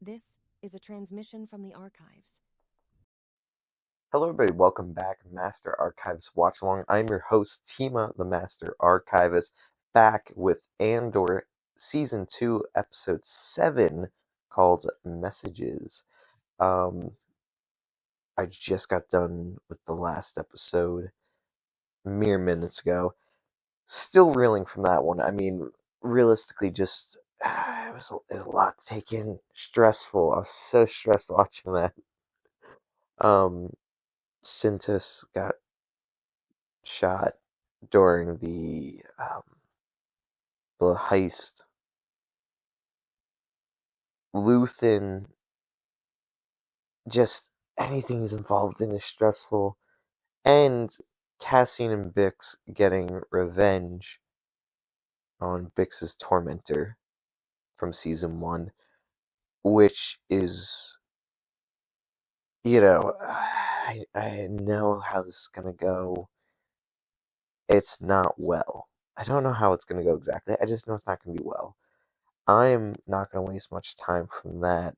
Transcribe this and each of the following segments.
This is a transmission from the archives. Hello, everybody. Welcome back, Master Archives Watch Along. I'm your host, Tima, the Master Archivist, back with Andor Season 2, Episode 7, called Messages. Um, I just got done with the last episode mere minutes ago. Still reeling from that one. I mean, realistically, just it was a lot to take in. Stressful. I was so stressed watching that. Um, Sintus got shot during the heist. Luthen, just anything he's involved in is stressful. And Cassian and Bix getting revenge on Bix's tormentor from season one, which is, I know how this is gonna go. It's not well. I don't know how it's gonna go exactly. I just know it's not gonna be well. I'm not gonna waste much time from that.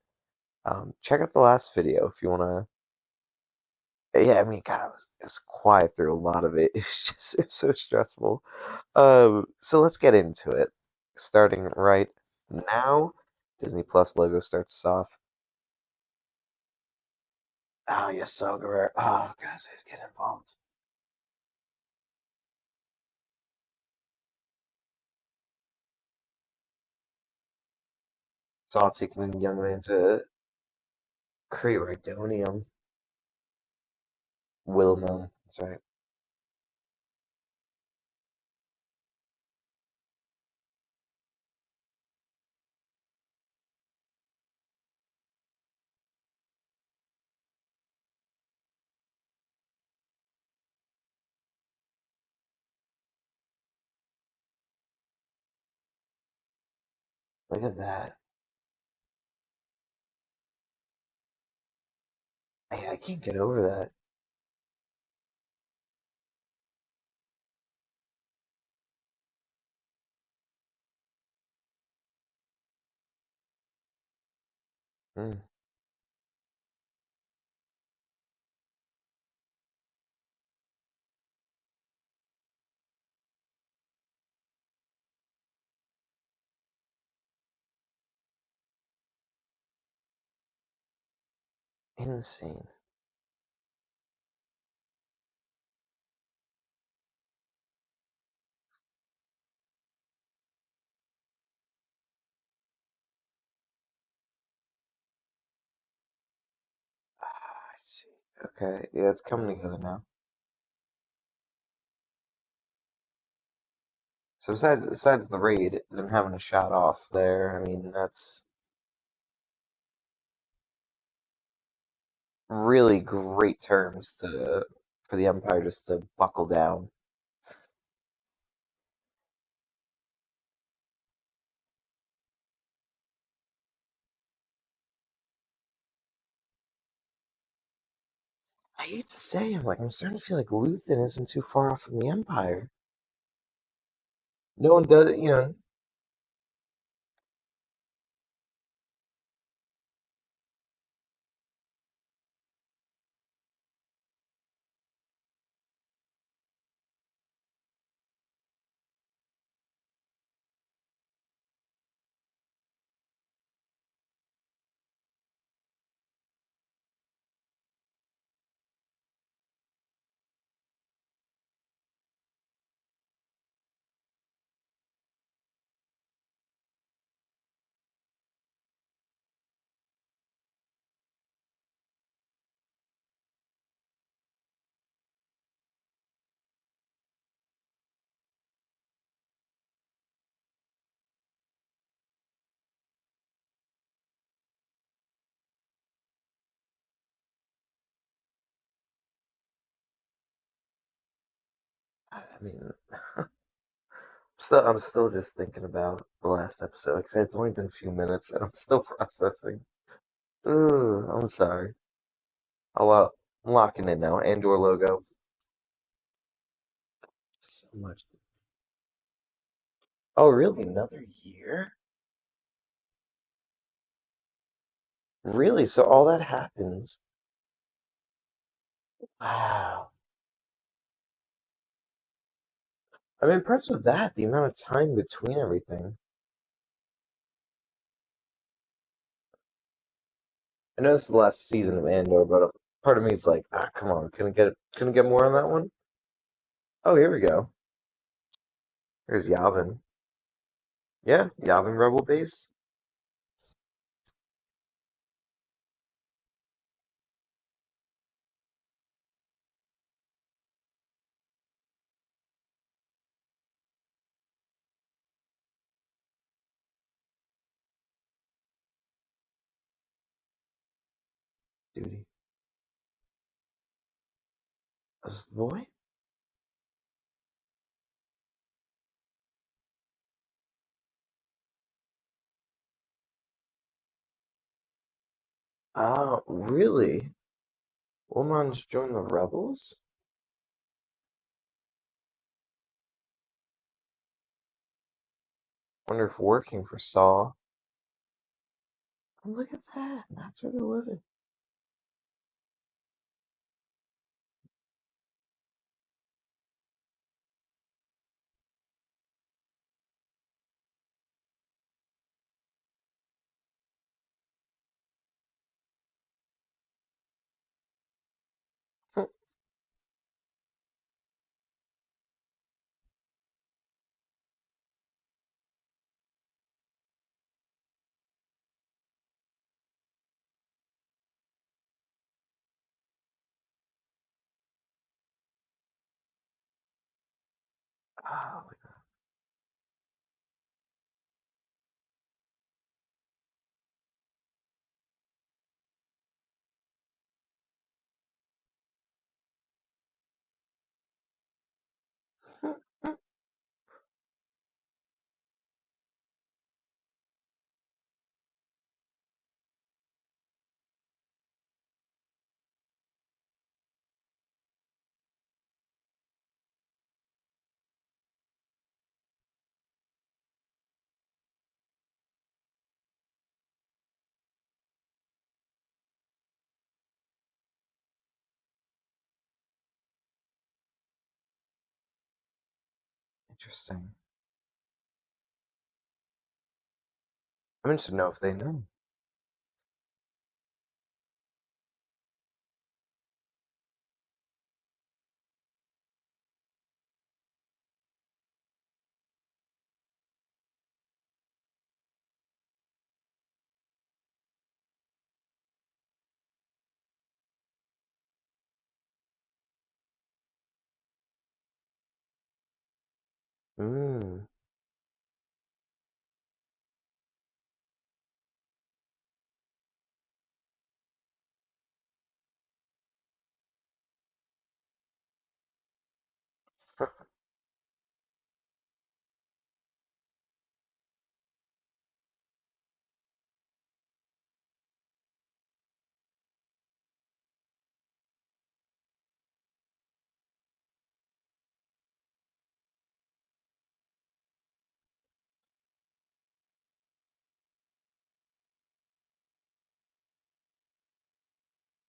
Check out the last video if you wanna. Yeah, I mean, God, it was quiet through a lot of it. It was so stressful. So let's get into it. Starting right now, Disney Plus logo starts us off. Oh, yes, so great. Oh, guys, who's getting involved? Saw taking a young man to create Rhydonium. Wilma, that's right. Look at that. I can't get over that. Mm, insane. I see. Okay, yeah, it's coming together now. So besides the raid, them having a shot off there, I mean that's really great terms to for the Empire just to buckle down. I hate to say, I'm starting to feel like Luthen isn't too far off from the Empire. No one does, I mean, I'm still just thinking about the last episode. Like I said, it's only been a few minutes, and I'm still processing. Ooh, I'm sorry. I'm locking in now. Andor logo. So much. Oh, really? Another year? Really? So all that happens. Wow. I'm impressed with that, the amount of time between everything. I know it's the last season of Andor, but part of me is like, ah, come on, couldn't get more on that one? Oh, here we go. There's Yavin. Yeah, Yavin Rebel Base. Duty. Is this the boy? Oh, really? Woman's joined the rebels? Wonder if working for Saw. Oh, look at that. That's where they're living. Oh, interesting. I'm interested to know if they know. Hmm.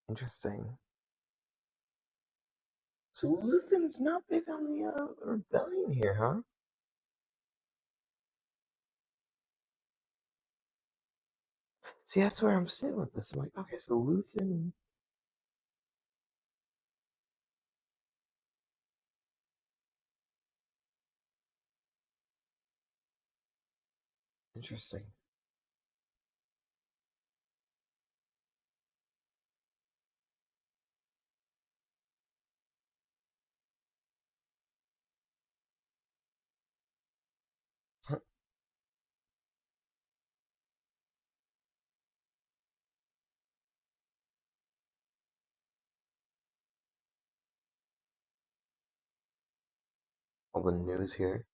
Interesting. So Luthen's not big on the rebellion here, huh? See, that's where I'm sitting with this. I'm like, okay, so Luthen. Interesting. All the news here.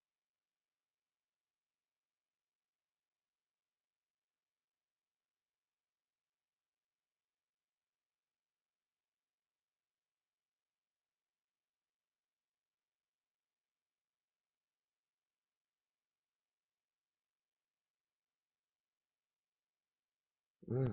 Hmm.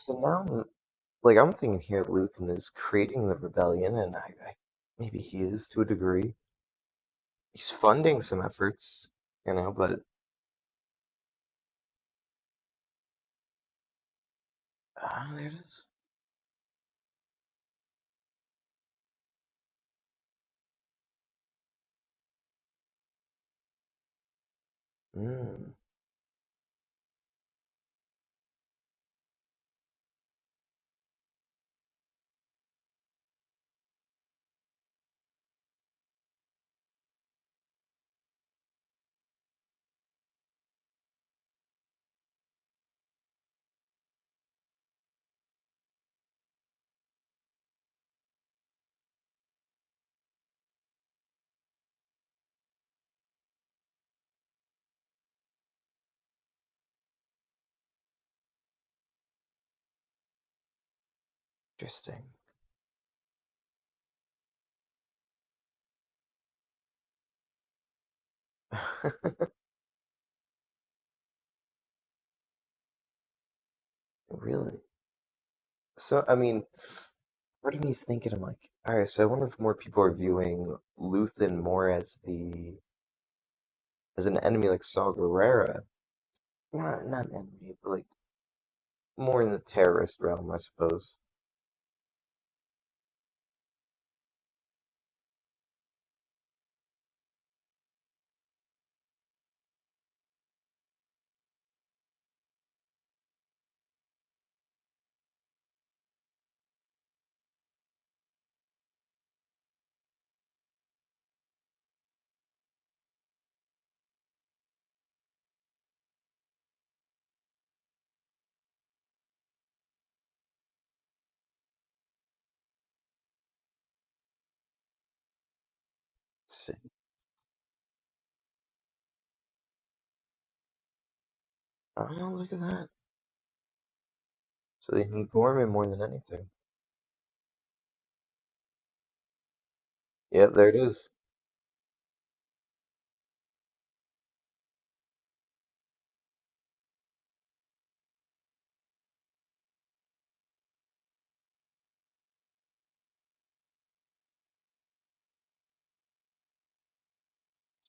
So now, like, I'm thinking here, Luthen is creating the rebellion, and maybe he is to a degree. He's funding some efforts, but there it is. Mm, interesting. Really? So, I mean, part of me's thinking, I'm like, all right, so I wonder if more people are viewing Luthen more as an enemy like Saw Gerrera. Not an enemy, but like more in the terrorist realm, I suppose. Let's see. Oh, look at that. So they need Gorman more than anything. Yep, there it is.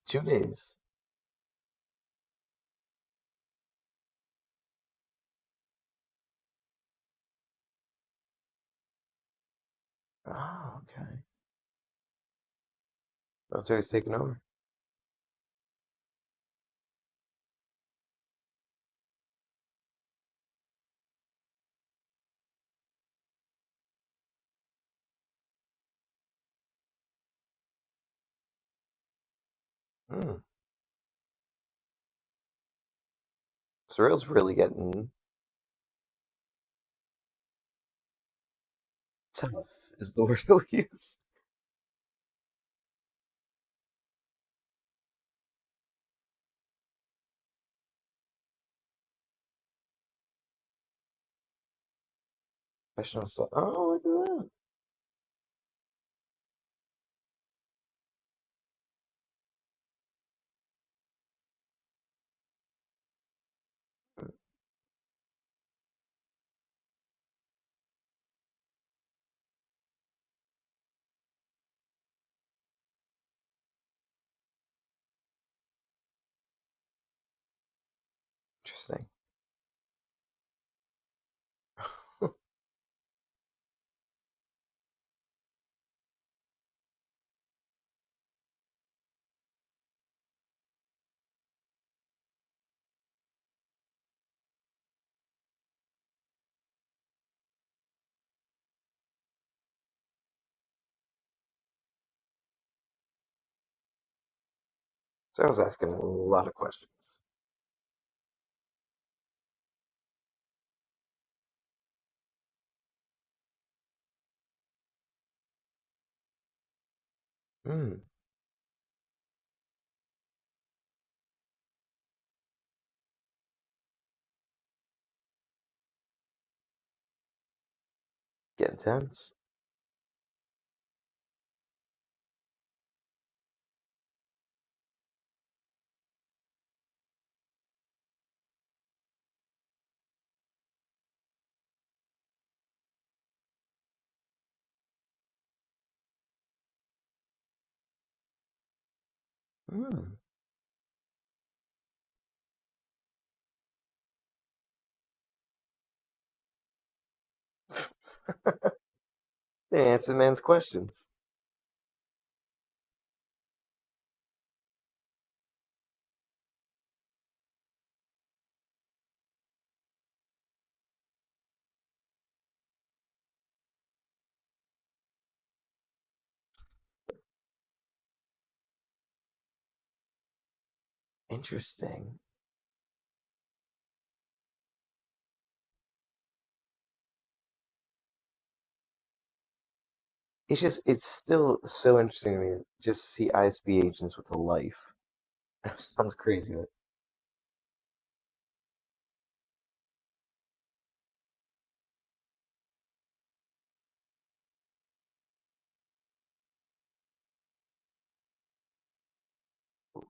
2 days. Oh, okay. Military's taking over. Hmm. Surreal's really getting tough, is the word I'll use. Professional stuff. Oh, look at that. Interesting. So I was asking a lot of questions. Hmm. Getting tense. Hmm. They answer man's questions. Interesting. It's still so interesting to me just to see ISB agents with a life. Sounds crazy, but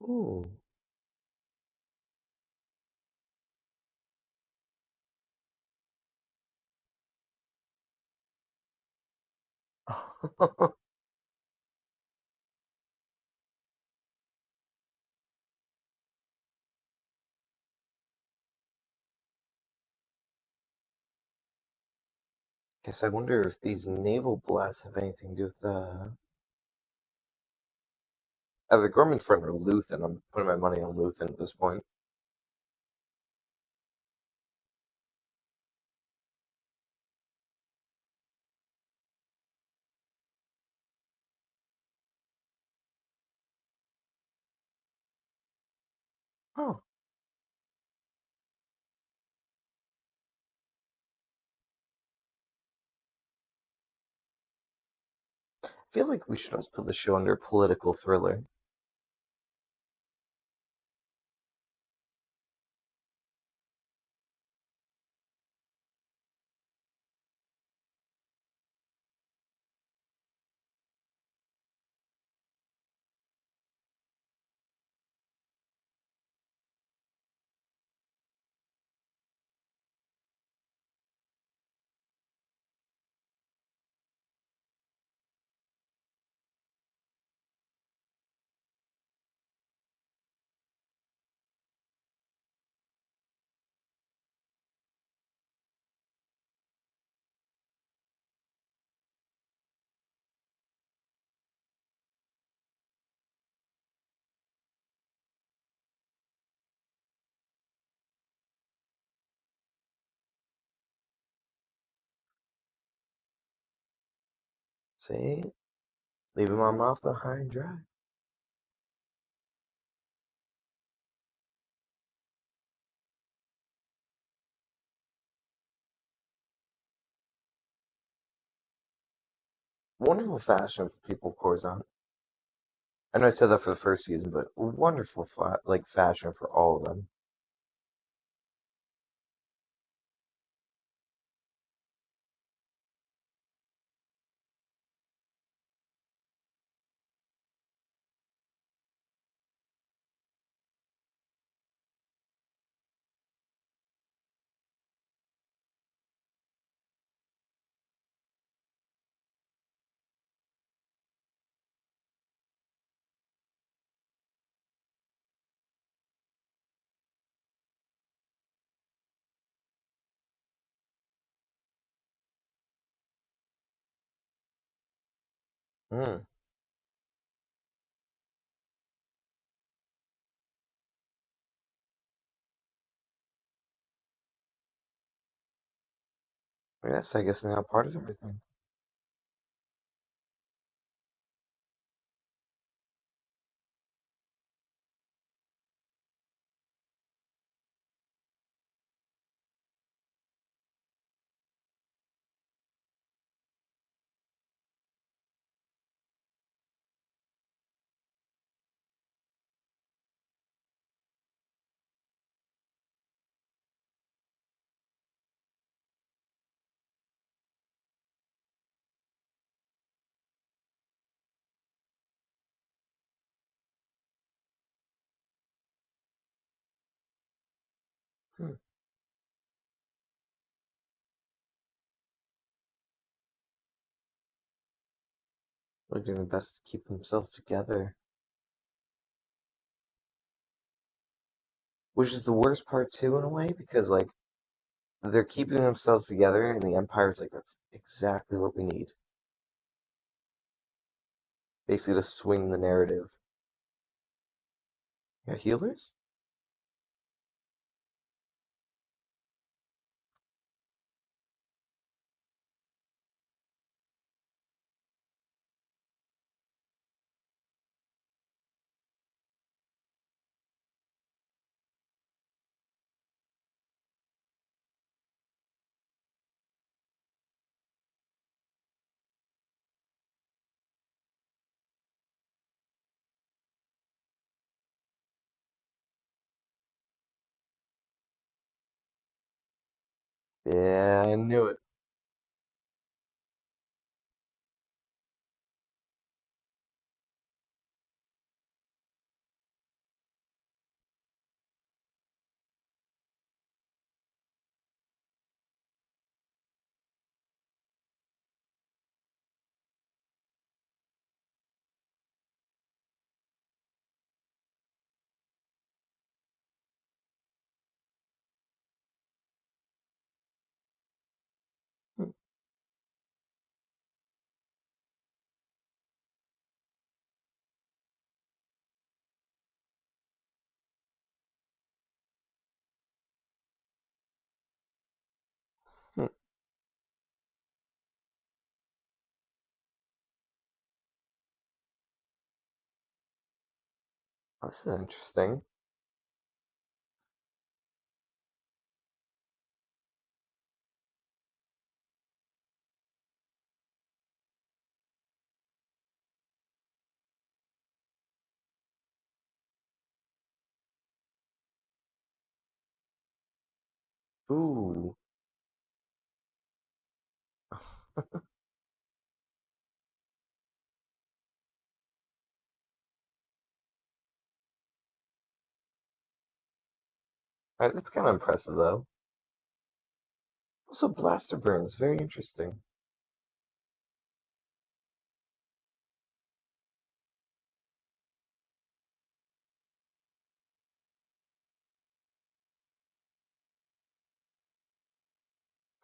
ooh. Guess I wonder if these naval blasts have anything to do with the Gorman front or Luthen. I'm putting my money on Luthen at this point. Oh, I feel like we should also put the show under political thriller. See? Leaving my mouth high and dry. Wonderful fashion for people, Corzon. I know I said that for the first season, but wonderful fashion for all of them. Hmm. Yes, I guess now part of everything. Hmm. They're doing their best to keep themselves together. which is the worst part too in a way because like they're keeping themselves together and the Empire's like that's exactly what we need. Basically to swing the narrative. Yeah, healers? Yeah, I knew it. Hmm, this is interesting. Ooh. That's kind of impressive though. Also, blaster burns, very interesting.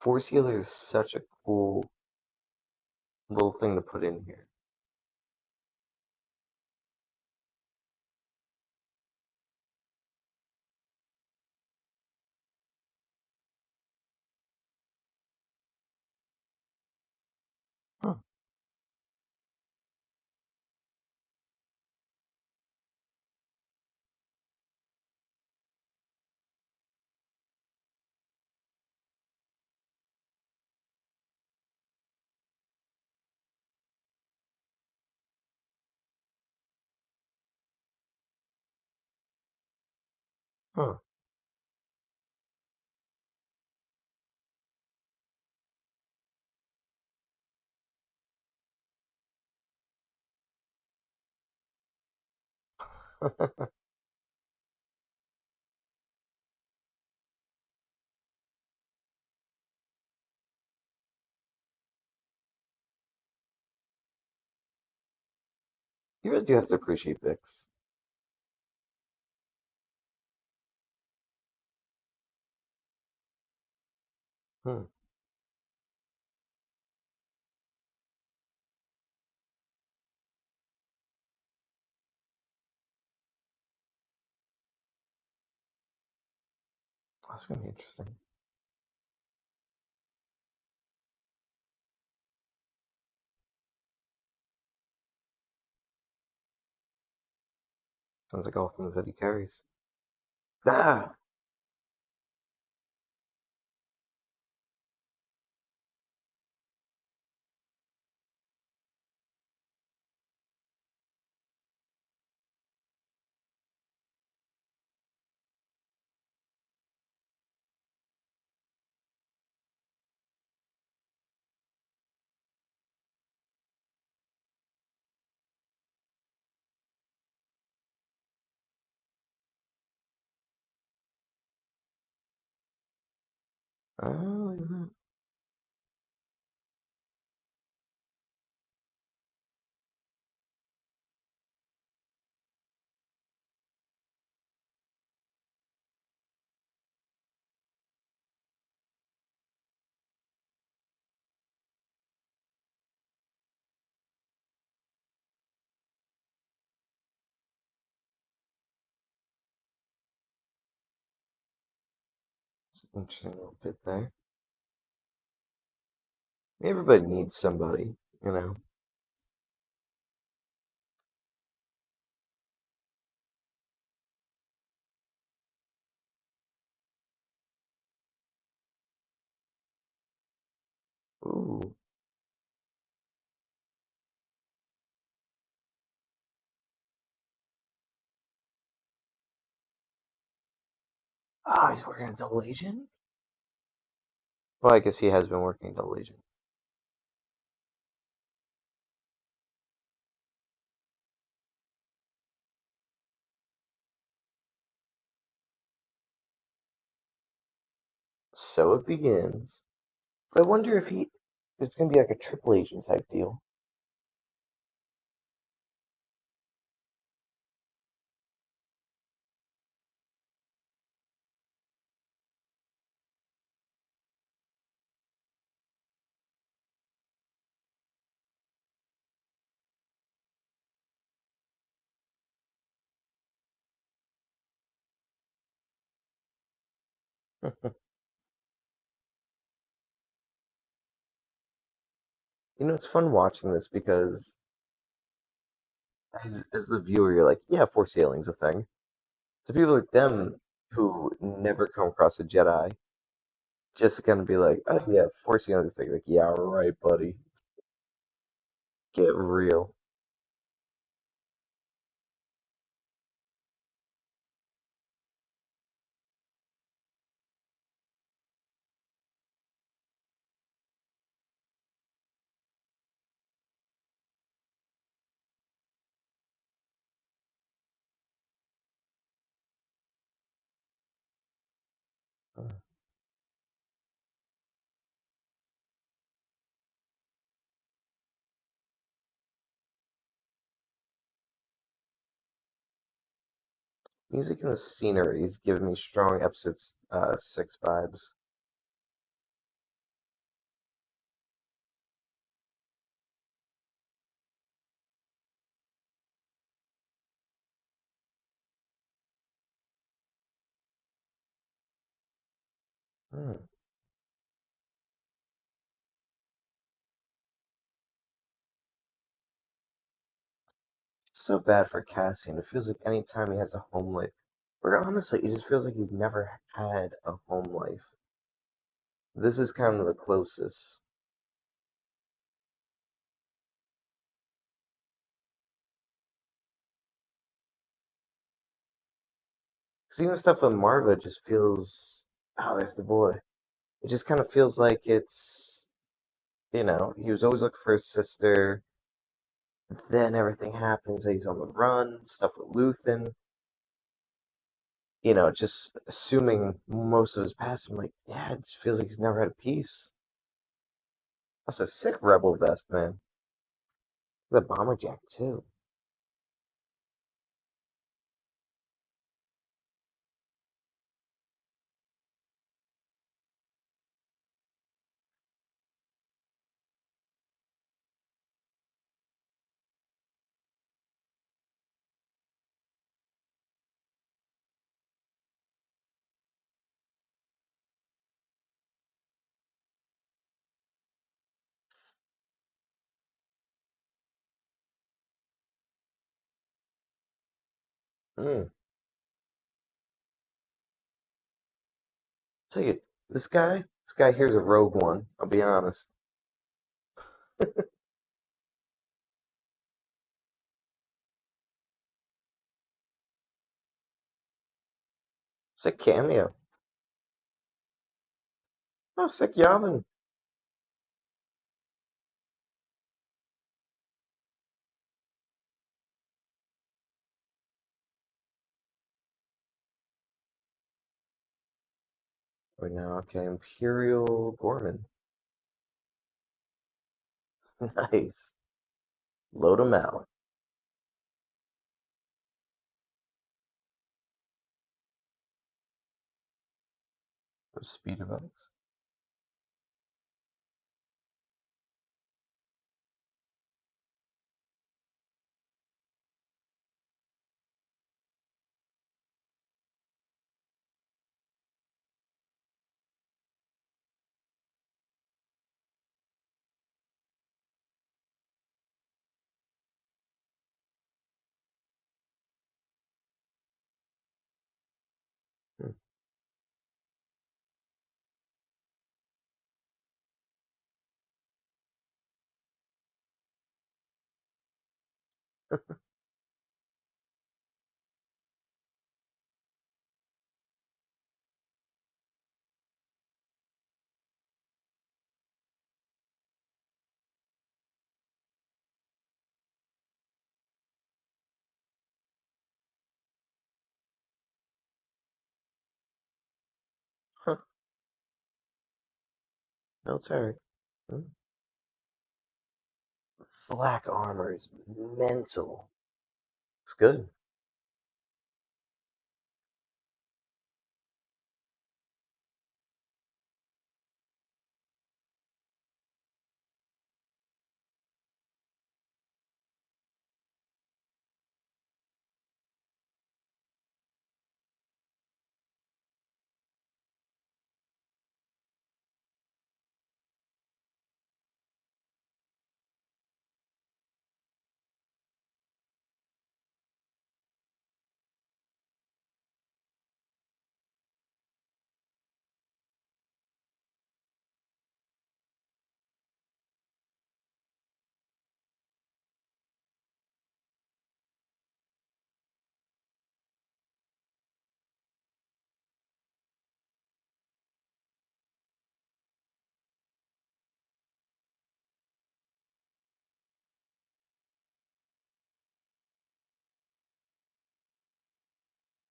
Force healer is such a cool little thing to put in here. Huh. Huh. You really do have to appreciate Vix. Hmm. That's gonna be interesting. Sounds like all things that he carries. Ah! Oh, yeah. Interesting little bit there. Everybody needs somebody, you know. Ooh. Oh, he's working a double agent? Well, I guess he has been working double agent. So it begins. But I wonder if it's gonna be like a triple agent type deal. It's fun watching this because as the viewer, you're like, yeah, force healing's a thing. To people like them who never come across a Jedi, just gonna be like, oh yeah, force healing's a thing. Like, yeah, right, buddy. Get real. Music and the scenery is giving me strong episodes 6 vibes. Hmm. So bad for Cassian. It feels like anytime he has a home life, or honestly, it just feels like he's never had a home life. This is kind of the closest. Because even stuff with Marva just feels. Oh, there's the boy. It just kind of feels like he was always looking for his sister. Then everything happens. He's on the run. Stuff with Luthen. Just assuming most of his past. I'm like, yeah, it just feels like he's never had a peace. Also, sick rebel vest, man. The bomber jacket too. Mm. Tell you, this guy here's a rogue one. I'll be honest. Sick cameo. Oh, sick Yavin. Wait, now, okay, Imperial Gorman. Nice. Load him out. Those speeder bikes. Huh. Military. Hmm. Black armor is mental. It's good.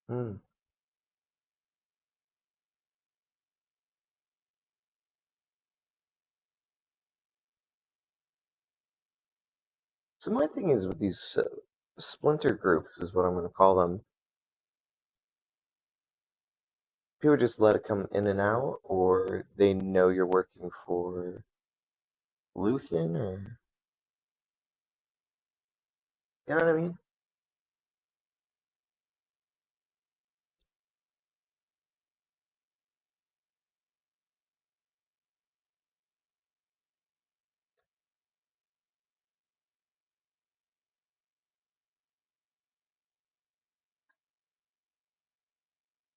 Hmm. So my thing is with these splinter groups is what I'm going to call them. People just let it come in and out, or they know you're working for Luthen, or you know what I mean?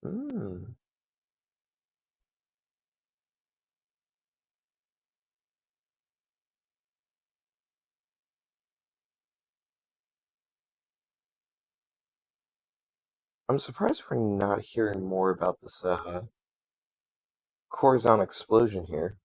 Hmm. I'm surprised we're not hearing more about this Corazon explosion here.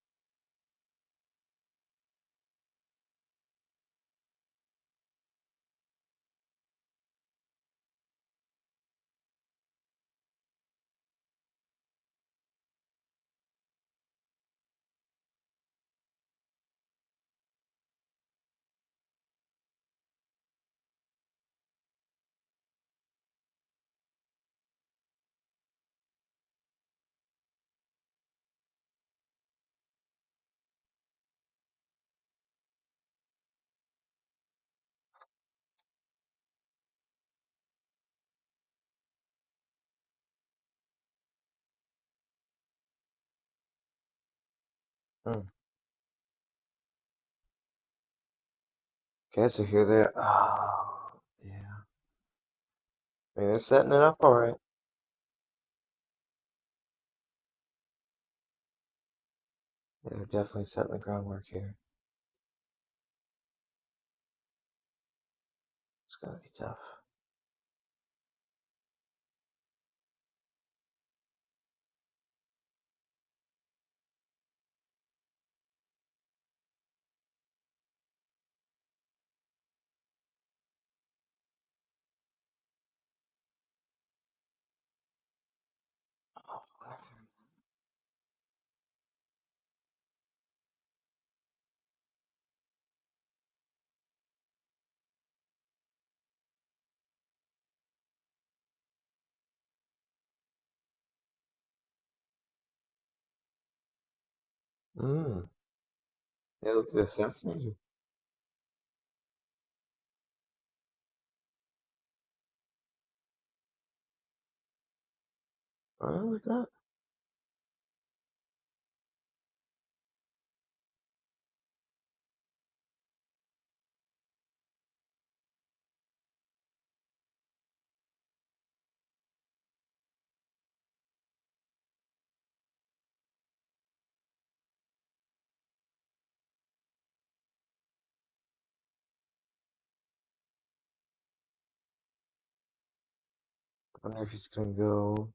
Hmm. Okay, so here they're. Oh, yeah. I mean, they're setting it up all right. They're definitely setting the groundwork here. It's gonna be tough. Oh, mm. They look assassinated. Oh, look at that. Wonder if he's gonna go.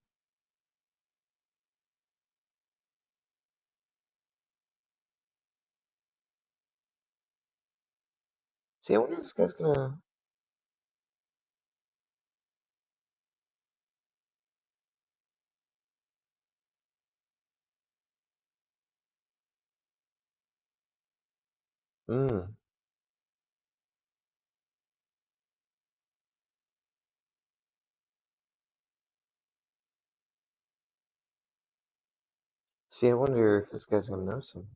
See, I wonder if this guy's gonna. Hmm. See, I wonder if this guy's gonna know some.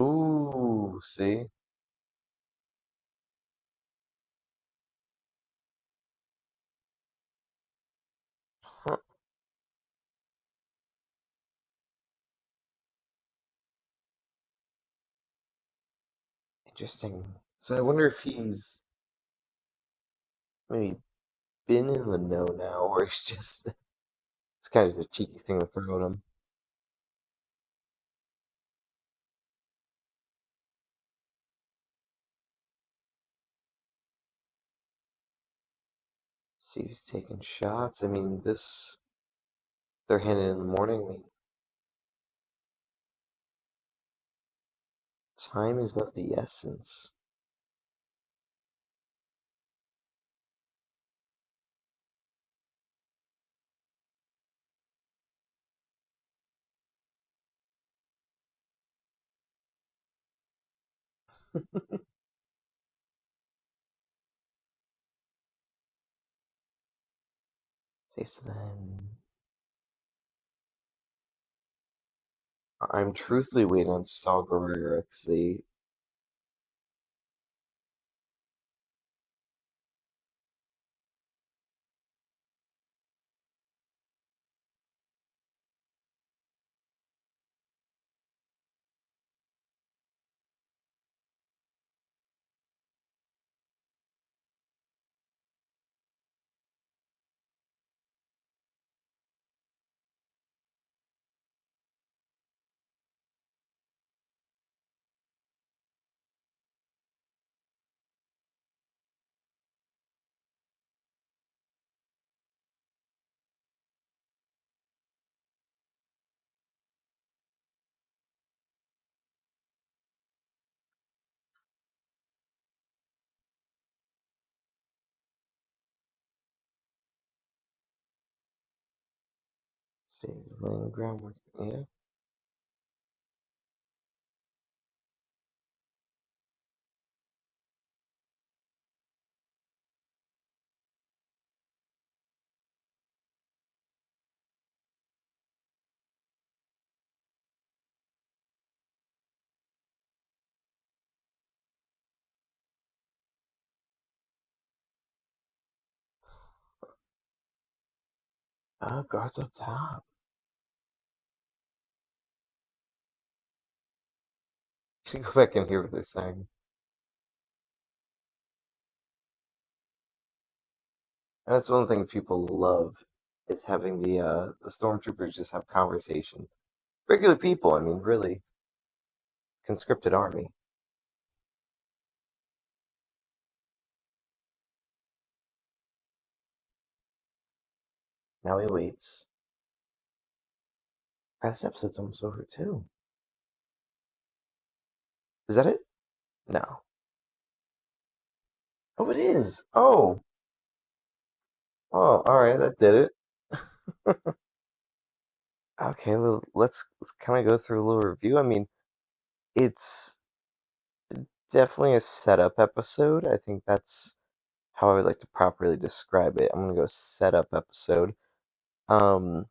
Ooh, see? Huh, interesting. So I wonder if he's maybe been in the know now, or he's just it's kind of just a cheeky thing to throw at him. See if he's taking shots. I mean, this they're handing in the morning. I mean, time is of the essence. See, so then I'm truthfully waiting on Saw Gerrera because see, laying the groundwork. Yeah. Guards up top. Should go back and hear what they're saying. And that's one thing people love is having the stormtroopers just have conversation. Regular people, I mean, really conscripted army. Now he waits. This episode's almost over too. Is that it? No. Oh, it is. Oh, all right, that did it. Okay, well, let's kind of go through a little review. I mean, it's definitely a setup episode. I think that's how I would like to properly describe it. I'm gonna go setup episode. Um,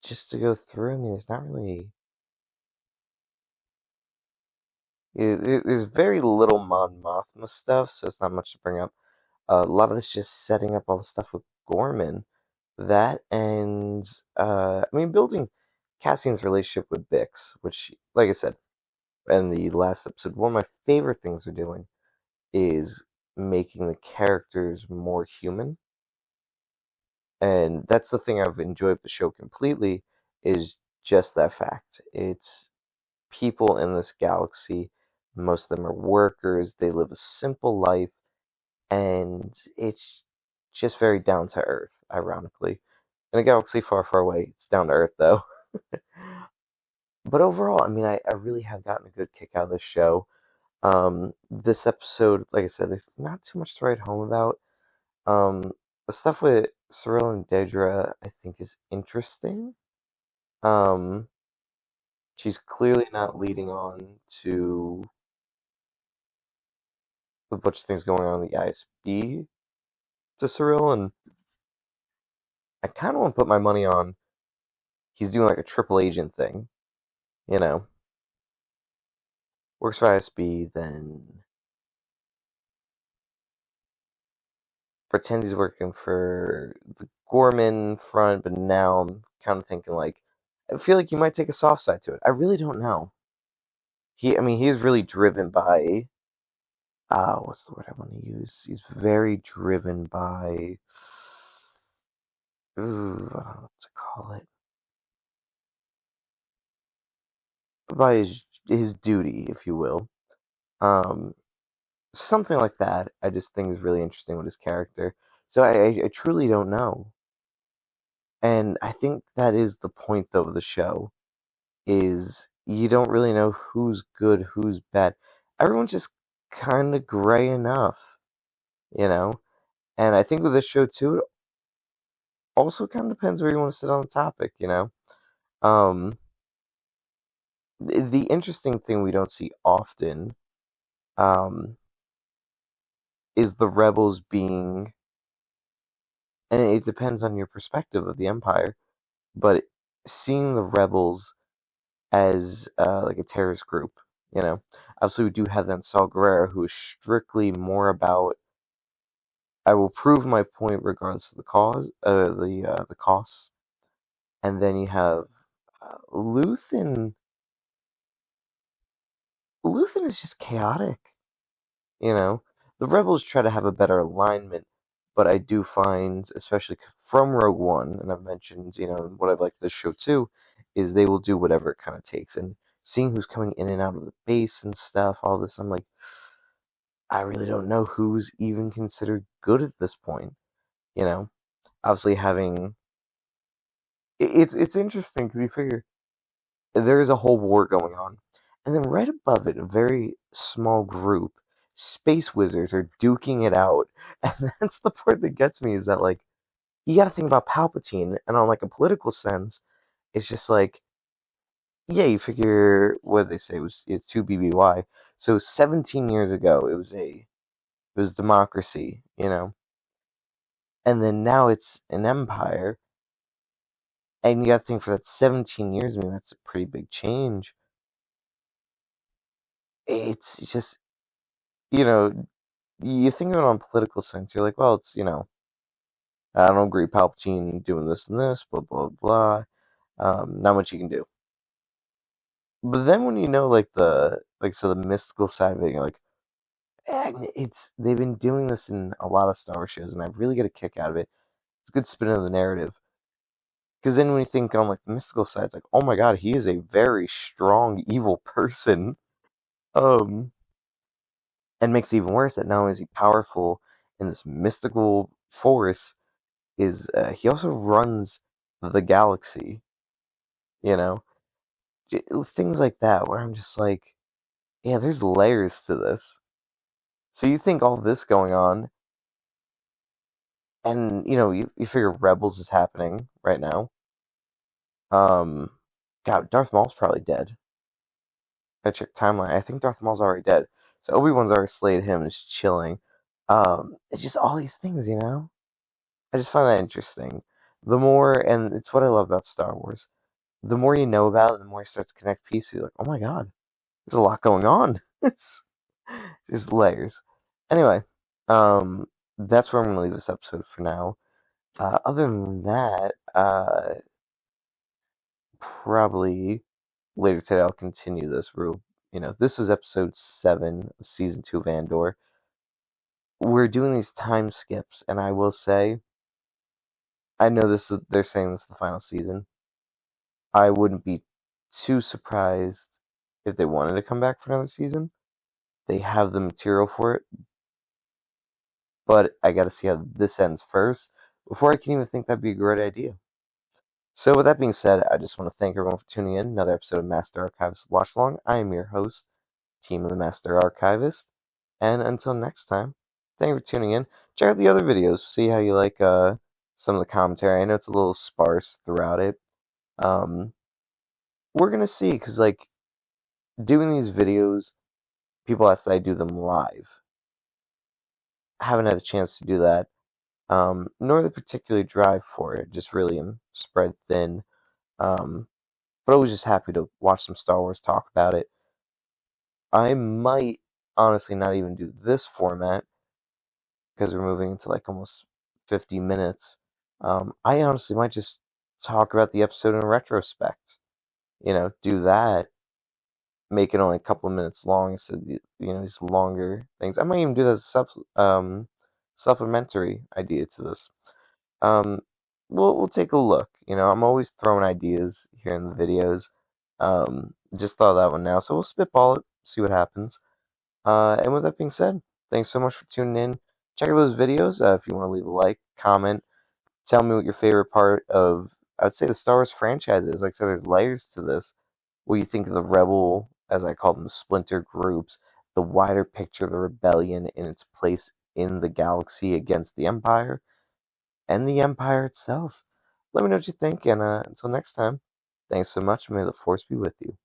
just to go through. I mean, it's not really. There's very little Mon Mothma stuff, so it's not much to bring up. A lot of this just setting up all the stuff with Gorman. That and I mean, building Cassian's relationship with Bix, which, like I said, and the last episode, one of my favorite things they're doing is making the characters more human. And that's the thing I've enjoyed the show completely, is just that fact. It's people in this galaxy. Most of them are workers. They live a simple life, and it's just very down to earth, ironically. In a galaxy far, far away, it's down to earth, though. But overall, I mean, I really have gotten a good kick out of this show. This episode, like I said, there's not too much to write home about. Um, the stuff with Cyril and Dedra, I think, is interesting. Um, she's clearly not leading on to a bunch of things going on in the ISB to Cyril, and I kind of want to put my money on he's doing like a triple agent thing, you know, works for ISB, then pretends he's working for the Gorman front, but now I'm kind of thinking like, I feel like you might take a soft side to it. I really don't know. I mean, he's really driven by, what's the word I want to use? He's very driven by, ooh, I don't know what to call it, by his duty, if you will. Um, Something like that. I just think is really interesting with his character. So I truly don't know. And I think that is the point, though, of the show, is you don't really know who's good, who's bad. Everyone's just kind of gray enough, you know? And I think with this show, too, it also kind of depends where you want to sit on the topic, you know? Um, the interesting thing we don't see often um, is the rebels being, and it depends on your perspective of the Empire, but seeing the rebels as like a terrorist group, you know. Obviously, we do have then Saul Guerrero, who is strictly more about I will prove my point regardless of the cause, the costs. And then you have Luthen. Luthen is just chaotic, you know. The rebels try to have a better alignment, but I do find, especially from Rogue One, and I've mentioned, you know, what I've liked this show too, is they will do whatever it kind of takes. And seeing who's coming in and out of the base and stuff, all this, I'm like, I really don't know who's even considered good at this point. You know, obviously having it's interesting because you figure there is a whole war going on, and then right above it, a very small group, space wizards are duking it out, and that's the part that gets me is that like you got to think about Palpatine, and on like a political sense, it's just like yeah, you figure what they say was it's two BBY, so 17 years ago it was democracy, you know. And then now it's an empire, and you got to think for that 17 years. I mean, that's a pretty big change. It's just, you know, you think of it on political sense. You're like, well, it's, you know, I don't agree, Palpatine doing this and this, blah blah blah. Not much you can do. But then when you know, like so the mystical side of it, you're like, it's they've been doing this in a lot of Star Wars shows, and I really get a kick out of it. It's a good spin of the narrative. Because then when you think on like the mystical side, it's like, oh my god, he is a very strong evil person. Um, and makes it even worse that not only is he powerful in this mystical force, is he also runs the galaxy. You know, things like that where I'm just like, yeah, there's layers to this. So you think all this going on, and you know, you figure Rebels is happening right now. Um, God, Darth Maul's probably dead. I checked timeline. I think Darth Maul's already dead. So Obi-Wan's already slayed him and is chilling. It's just all these things, you know? I just find that interesting. The more, and it's what I love about Star Wars, the more you know about it, the more you start to connect pieces. You're like, oh my god, there's a lot going on. It's just layers. Anyway, that's where I'm going to leave this episode for now. Other than that, probably later today I'll continue this. We'll this was episode 7 of season 2 of Andor. We're doing these time skips, and I will say, I know they're saying this is the final season. I wouldn't be too surprised if they wanted to come back for another season. They have the material for it, but I gotta see how this ends first before I can even think that'd be a great idea. So with that being said, I just want to thank everyone for tuning in. Another episode of Master Archivist Watch Along. I am your host, Team of the Master Archivist. And until next time, thank you for tuning in. Check out the other videos. See how you like some of the commentary. I know it's a little sparse throughout it. We're gonna see, because doing these videos, people ask that I do them live. I haven't had the chance to do that. Nor the particularly drive for it. Just really am spread thin. But I was just happy to watch some Star Wars, talk about it. I might honestly not even do this format because we're moving into almost 50 minutes. I honestly might just talk about the episode in retrospect. Do that, make it only a couple of minutes long instead of these longer things. I might even do that as a supplementary idea to this. Um, we'll take a look. I'm always throwing ideas here in the videos. Just thought of that one now, so we'll spitball it, see what happens. And with that being said, thanks so much for tuning in. Check out those videos if you want to leave a like, comment, tell me what your favorite part of, I would say, the Star Wars franchise is. Like I said, there's layers to this. What you think of the rebel, as I call them, splinter groups, the wider picture of the rebellion in its place in the galaxy against the Empire, and the Empire itself. Let me know what you think, and until next time, thanks so much, and may the Force be with you.